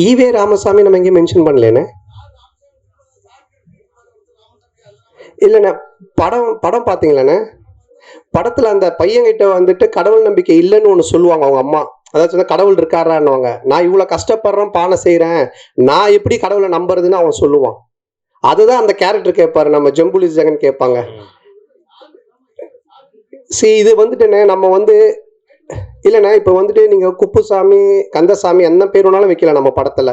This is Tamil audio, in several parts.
ஈவே ராமசாமி நம்ம எங்கேயும் மென்ஷன் பண்ணலேண்ணே. இல்லைண்ணே, படம் படம் பார்த்தீங்களாண்ணே? படத்துல அந்த பையன்கிட்ட வந்துட்டு கடவுள் நம்பிக்கை இல்லைன்னு ஒன்று சொல்லுவாங்க அவங்க அம்மா. அதாச்சும் கடவுள் இருக்காரான்னுவாங்க. நான் இவ்வளோ கஷ்டப்படுறேன், பானை செய்கிறேன், நான் எப்படி கடவுளை நம்புறதுன்னு அவன் சொல்லுவான். அதுதான் அந்த கேரக்டர் கேட்பாரு, நம்ம ஜம்புலி ஜெகன் கேட்பாங்க. இது வந்துட்டுண்ணே நம்ம வந்து இல்லைண்ணா, இப்போ வந்துட்டு நீங்கள் குப்புசாமி, கந்தசாமி என்ன பேர் வேணாலும் வைக்கலாம் நம்ம படத்தில்.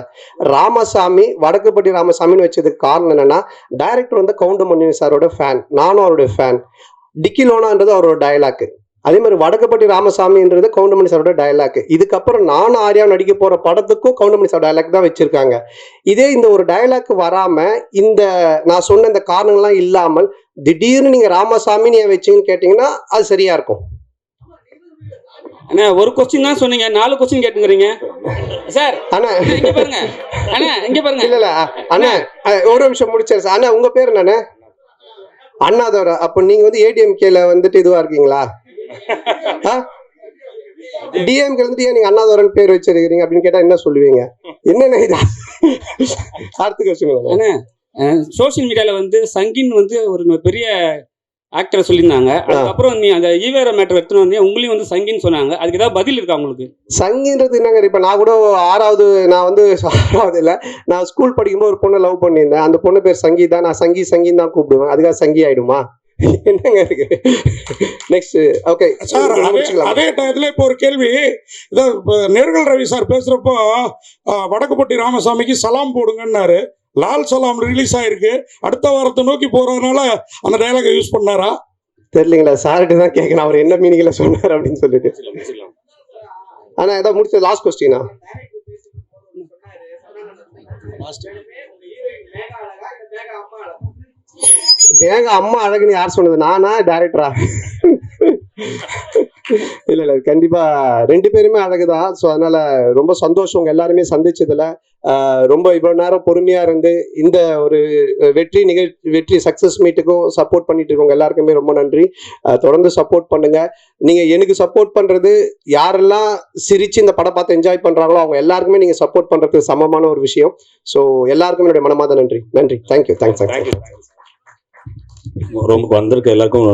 ராமசாமி, வடக்குப்பட்டி ராமசாமின்னு வச்சதுக்கு காரணம் என்னன்னா, டைரக்டர் வந்து கவுண்டமணி சாரோட ஃபேன், நானும் அவருடைய ஃபேன். டிக்கிலோனான்றது அவரோட டயலாக். அதே மாதிரி வடக்குப்பட்டி ராமசாமின்றது கவுண்டமணி சாரோட டயலாக். இதுக்கப்புறம் நானும் ஆர்யா நடிக்க போகிற படத்துக்கும் கவுண்டமணி சார் டயலாக் தான் வச்சுருக்காங்க. இதே இந்த ஒரு டயலாக் வராமல், இந்த நான் சொன்ன இந்த காரணங்கள்லாம் இல்லாமல் திடீர்னு நீங்கள் ராமசாமின்னு ஏன் வச்சிங்கன்னு கேட்டிங்கன்னா அது சரியாக இருக்கும். அண்ணா ஒரு கொஸ்டின் தான் சொன்னீங்க, 4 கொஸ்டின் கேட்டுக்கிறீங்க சார். அண்ணா இங்க பாருங்க, அண்ணா இங்க பாருங்க. இல்ல அண்ணா ஒரு நிமிஷம் முடிச்சாரு சார். அண்ணா உங்க பேர் என்னண்ணே? அண்ணாதோர. அப்ப நீங்க வந்து ஏடிஎம்கேல வந்துட்டு இதுவா இருக்கீங்களா? டிஎம்கே வந்துட்டு ஏன் நீங்க அண்ணாதோரன் பேர் வச்சிருக்கீங்க அப்படின்னு கேட்டா என்ன சொல்லுவீங்க? என்னென்ன இது? அடுத்த கொஸ்டின். அண்ணா சோசியல் மீடியால வந்து சங்கின் வந்து ஒரு பெரிய ஆக்டரை சொல்லியிருந்தாங்க. அதுக்கப்புறம் நீ அந்த ஈவேரா மேட்டர் எடுத்துன்னு வந்து உங்களையும் வந்து சங்கின்னு சொன்னாங்க. அதுக்கு ஏதாவது பதில் இருக்கா உங்களுக்கு? சங்கின்றது என்னங்க? இப்போ நான் கூட 6வது, நான் வந்து 6வது இல்லை, நான் ஸ்கூல் படிக்கும்போது ஒரு பொண்ணை லவ் பண்ணியிருந்தேன். அந்த பொண்ணு பேர் சங்கீதா. நான் சங்கின்னு தான் கூப்பிடுவேன். அதுக்காக சங்கி ஆயிடுமா? என்னங்க இருக்கு? நெக்ஸ்ட். ஓகே சார், அதே டயத்துல இப்போ ஒரு கேள்வி. நேர்கள் ரவி சார் பேசுறப்போ வடக்குப்பட்டி ராமசாமிக்கு சலாம் போடுங்கன்னாரு. லால் சலாம் ரிலீஸ் ஆயிருக்கு, அடுத்த வாரத்தை நோக்கி போறதுனால அந்த டயலாக யூஸ் பண்ணாரா தெரியலீங்களா? சார்கிட்ட தான் கேட்கணும் அவர் என்ன மீனிங்ல சொன்னார் அப்படின்னு சொல்லிட்டு. ஆனா ஏதாவது முடிச்ச லாஸ்ட் கொஸ்டினா? மேகா அம்மா அழகுன்னு யார் சொன்னது? நானா டைரக்டரா? இல்ல கண்டிப்பா 2 பேருமே அழகுதான். ஸோ அதனால ரொம்ப சந்தோஷம் உங்க எல்லாருமே சந்திச்சதுல. ரொம்ப இவ்வளவு நேரம் பொறுமையா இருந்து இந்த ஒரு வெற்றி சக்சஸ் மீட்டுக்கும் சப்போர்ட் பண்ணிட்டு இருக்கவங்க எல்லாருக்குமே ரொம்ப நன்றி. தொடர்ந்து சப்போர்ட் பண்ணுங்க. நீங்க எனக்கு சப்போர்ட் பண்றது, யாரெல்லாம் சிரிச்சு இந்த படம் பார்த்து என்ஜாய் பண்றாங்களோ அவங்க எல்லாருக்குமே நீங்க சப்போர்ட் பண்றதுக்கு சமமான ஒரு விஷயம். ஸோ எல்லாருக்கும் என்னுடைய மனமார்ந்த நன்றி. தேங்க்யூ. ரொம்ப வந்திருக்க எல்லாருக்கும்